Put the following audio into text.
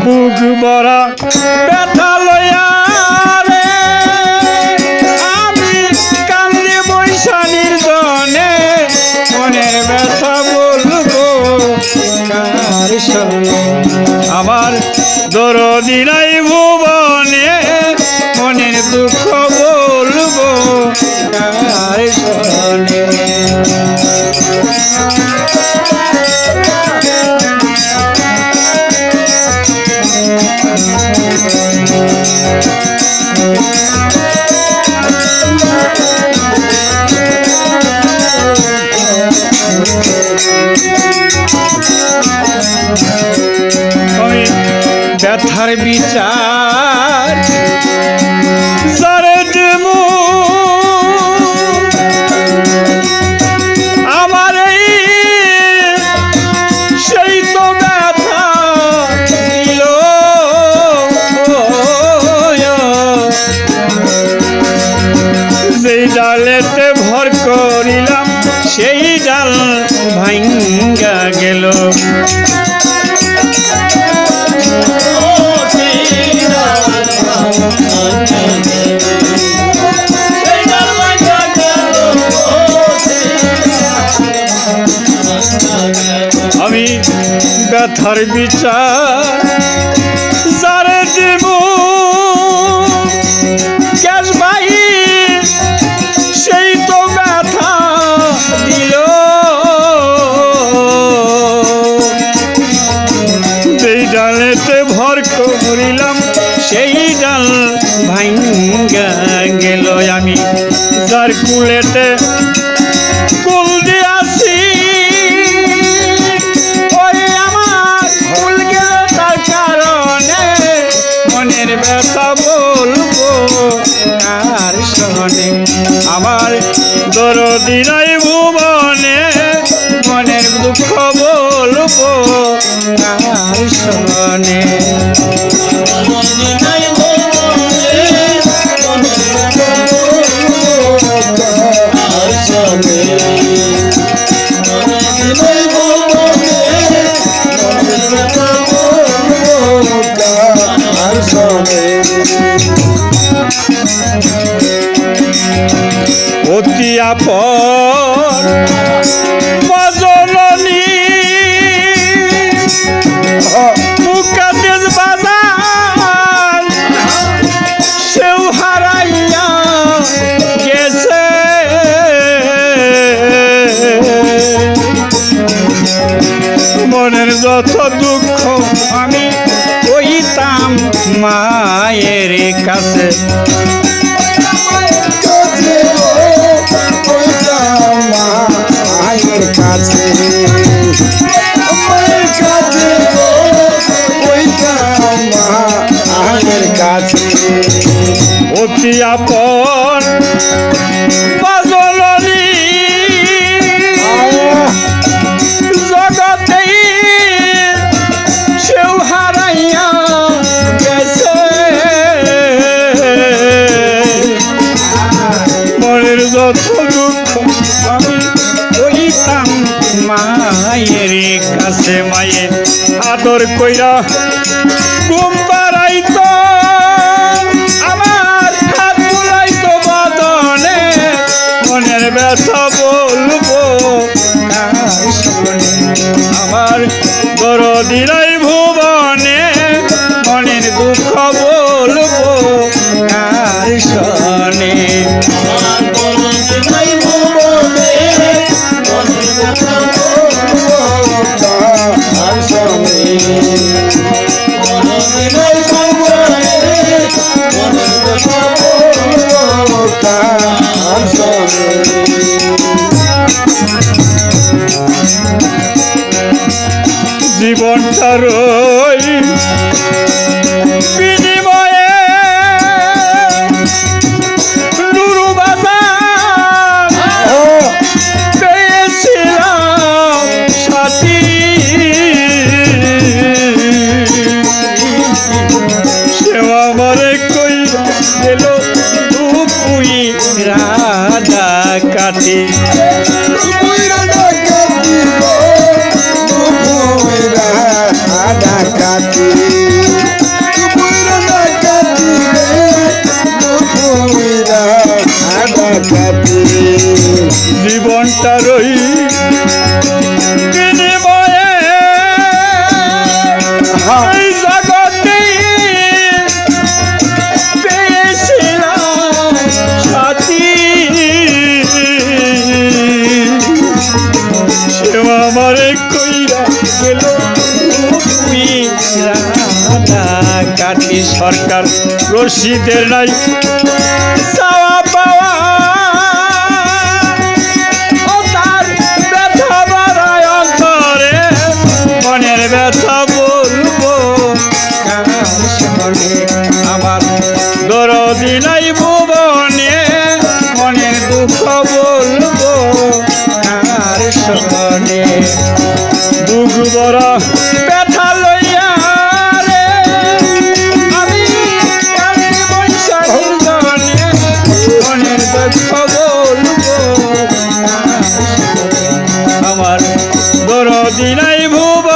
বুক ভরা ব্যথা লইয়া রে আমি কান্দে বৈশানীর জনে মনের ব্যথা বলবো কার সনে আমার দরদি নাই ভুবনে মনের দুঃখ বলবো কার সনে ব্যথার বিচার যারে দেবো আমার সেই তো ব্যথা দিল যেই ডালেতে ভর করিলাম সেই ডাল ভাঙ্গা গেল আমি ব্যথার বিচার যারে দেব ক্যাশ ভাই সেই তো ব্যথা দিল যেই ডালেতে ভর করিলাম সেই ডাল ভাঙ্গা গেল আমি যার কুলেতে কুল দিয়াছি ওই আমার কুল গেল তার কারণে মনের ব্যথা বলবো কার সনে আমার দরদি নাই ভুবনে মনের দুঃখ বলবো কার সনে অতি আপন মজননী মুকাদ্দেস বাজার সেও হারাইয়া গেছে মনের যত দুঃখ আমি কইতাম মায়ের কাছে মায়ের কাছে মায়ের কাছে অতি আপন বজলনী জগতে সেও হারাইয়া গেছে মনের যত দুঃখ আমি কইতাম মায়ের কাছে মায়ের আদর কইরা ঘুম পাড়াইতো আমার হাত বুলাইতো বদনে মনের ব্যথা বলবো কার সনে আমার দরদি নাই ভুবনে মনের দুঃখ বলবো কার সনে জীবনটা তারই বিনিময়ে এই জগতে পেয়েছিলাম সাথী সে আমারে কইরা গেল কাঠি সরকার রশিদের নাই চাওয়া পাওয়া ও তার ব্যথা বাড়ায় অন্তরে মনের ব্যথা বলবো কার শোনে আমার দরদি নাই ভুবনে মনের দুঃখ বলবো কার শোনে দুঃখ বড় ব্যথা লইয়া রে আমি কালী বৈশাখীর জনে মনের দুঃখ বলবো আমার দরদি নাই ভুবনে